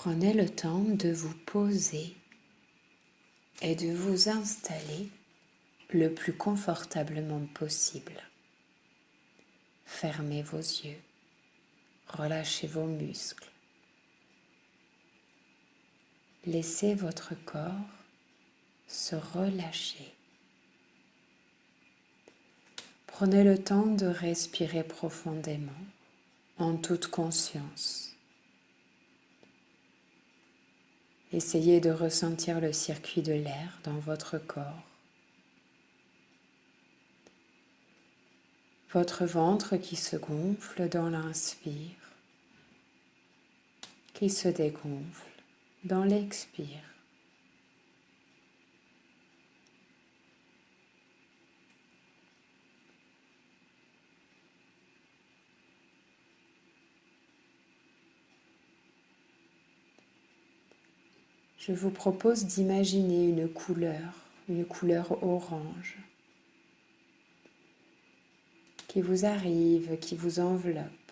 Prenez le temps de vous poser et de vous installer le plus confortablement possible. Fermez vos yeux, relâchez vos muscles. Laissez votre corps se relâcher. Prenez le temps de respirer profondément, en toute conscience. Essayez de ressentir le circuit de l'air dans votre corps. Votre ventre qui se gonfle dans l'inspire, qui se dégonfle dans l'expire. Je vous propose d'imaginer une couleur orange, qui vous arrive, qui vous enveloppe.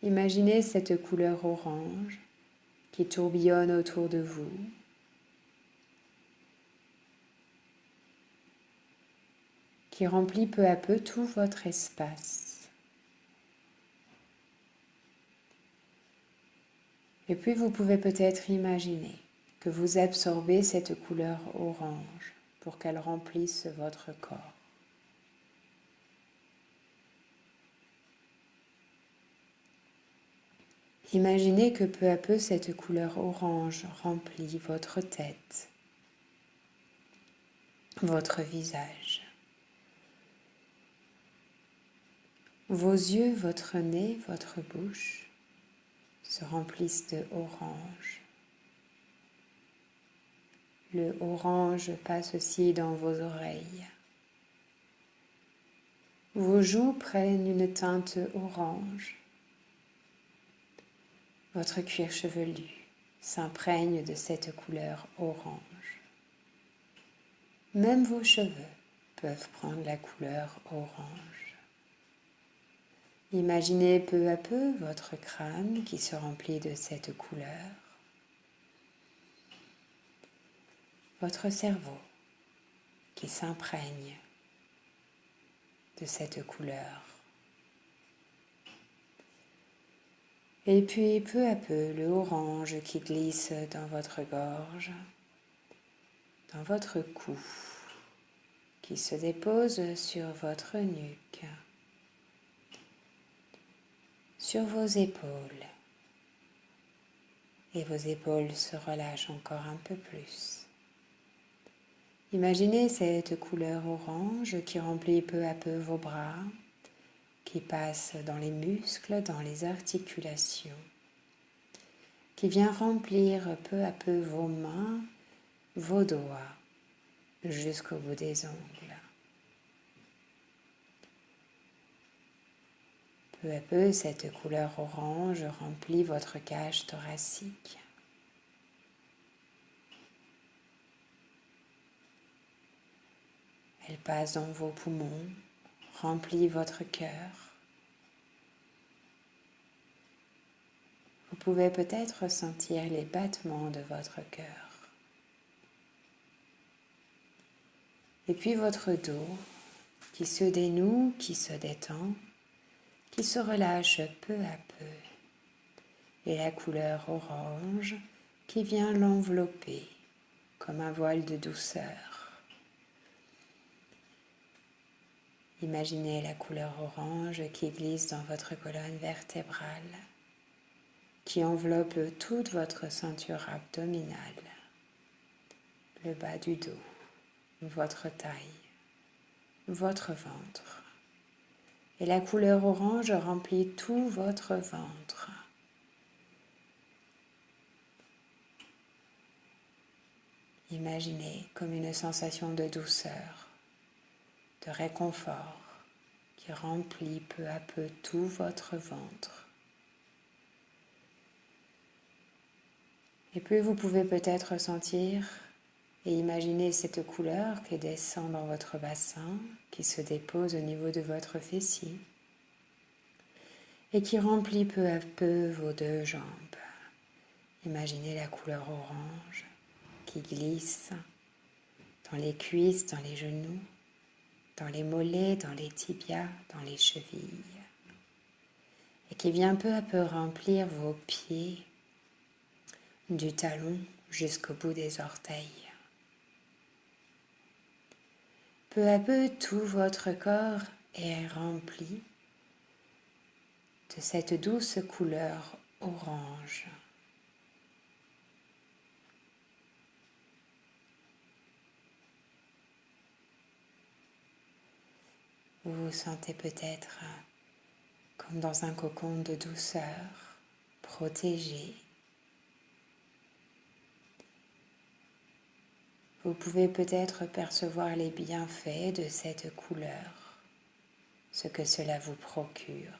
Imaginez cette couleur orange qui tourbillonne autour de vous. Qui remplit peu à peu tout votre espace. Et puis vous pouvez peut-être imaginer que vous absorbez cette couleur orange pour qu'elle remplisse votre corps. Imaginez que peu à peu cette couleur orange remplit votre tête, votre visage, vos yeux, votre nez, votre bouche se remplissent de orange. Le orange passe aussi dans vos oreilles. Vos joues prennent une teinte orange. Votre cuir chevelu s'imprègne de cette couleur orange. Même vos cheveux peuvent prendre la couleur orange. Imaginez peu à peu votre crâne qui se remplit de cette couleur. Votre cerveau qui s'imprègne de cette couleur. Et puis peu à peu le orange qui glisse dans votre gorge, dans votre cou, qui se dépose sur votre nuque, sur vos épaules. Et vos épaules se relâchent encore un peu plus. Imaginez cette couleur orange qui remplit peu à peu vos bras, qui passe dans les muscles, dans les articulations, qui vient remplir peu à peu vos mains, vos doigts, jusqu'au bout des ongles. Peu à peu, cette couleur orange remplit votre cage thoracique. Elle passe dans vos poumons, remplit votre cœur. Vous pouvez peut-être sentir les battements de votre cœur. Et puis votre dos qui se dénoue, qui se détend, qui se relâche peu à peu. Et la couleur orange qui vient l'envelopper comme un voile de douceur. Imaginez la couleur orange qui glisse dans votre colonne vertébrale, qui enveloppe toute votre ceinture abdominale, le bas du dos, votre taille, votre ventre. Et la couleur orange remplit tout votre ventre. Imaginez comme une sensation de douceur, de réconfort qui remplit peu à peu tout votre ventre. Et puis vous pouvez peut-être sentir et imaginer cette couleur qui descend dans votre bassin, qui se dépose au niveau de votre fessier. et qui remplit peu à peu vos deux jambes. Imaginez la couleur orange qui glisse dans les cuisses, dans les genoux, dans les mollets, dans les tibias, dans les chevilles, et qui vient peu à peu remplir vos pieds du talon jusqu'au bout des orteils. Peu à peu, tout votre corps est rempli de cette douce couleur orange. Vous vous sentez peut-être comme dans un cocon de douceur, protégé. Vous pouvez peut-être percevoir les bienfaits de cette couleur, ce que cela vous procure.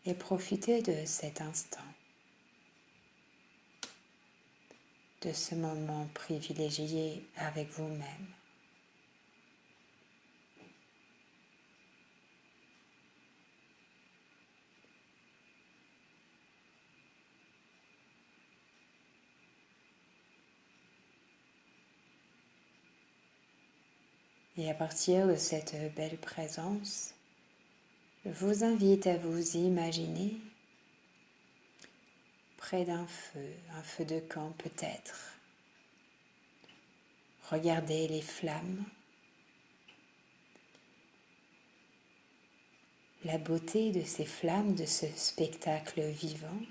Et profitez de cet instant, de ce moment privilégié avec vous-même. Et à partir de cette belle présence, je vous invite à vous imaginer près d'un feu, un feu de camp peut-être. Regardez les flammes, la beauté de ces flammes, de ce spectacle vivant,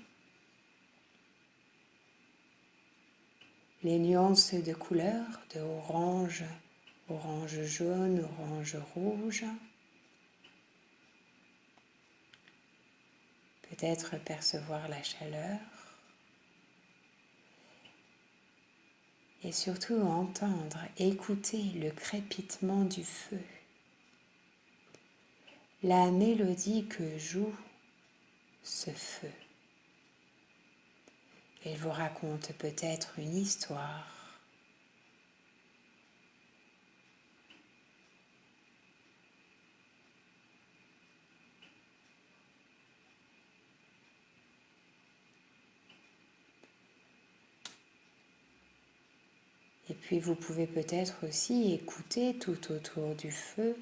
les nuances de couleurs, de orange, orange jaune, orange rouge. Peut-être percevoir la chaleur et surtout entendre, écouter le crépitement du feu, la mélodie que joue ce feu. Il vous raconte peut-être une histoire. Et puis vous pouvez peut-être aussi écouter tout autour du feu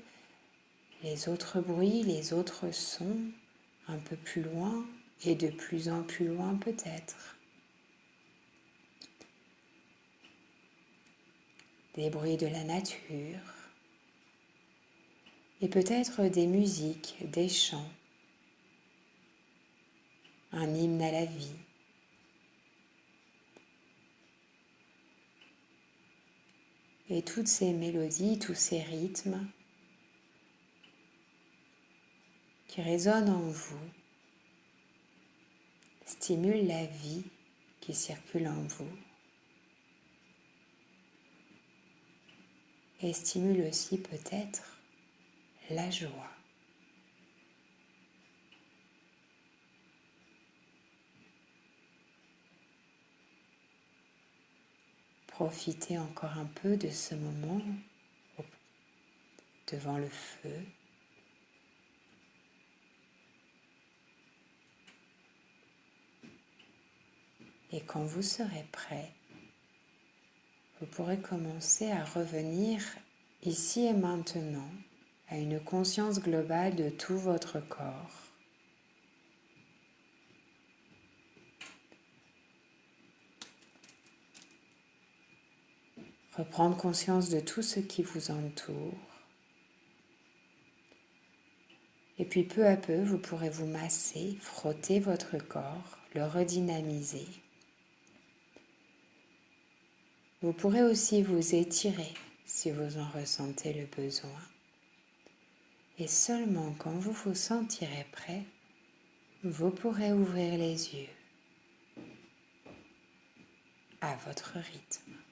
les autres bruits, les autres sons, un peu plus loin et de plus en plus loin peut-être. Des bruits de la nature et peut-être des musiques, des chants, un hymne à la vie. Et toutes ces mélodies, tous ces rythmes qui résonnent en vous stimulent la vie qui circule en vous et stimulent aussi peut-être la joie. Profitez encore un peu de ce moment devant le feu. Et quand vous serez prêt, vous pourrez commencer à revenir ici et maintenant à une conscience globale de tout votre corps. Reprendre conscience de tout ce qui vous entoure. Et puis peu à peu, vous pourrez vous masser, frotter votre corps, le redynamiser. Vous pourrez aussi vous étirer si vous en ressentez le besoin. Et seulement quand vous vous sentirez prêt, vous pourrez ouvrir les yeux à votre rythme.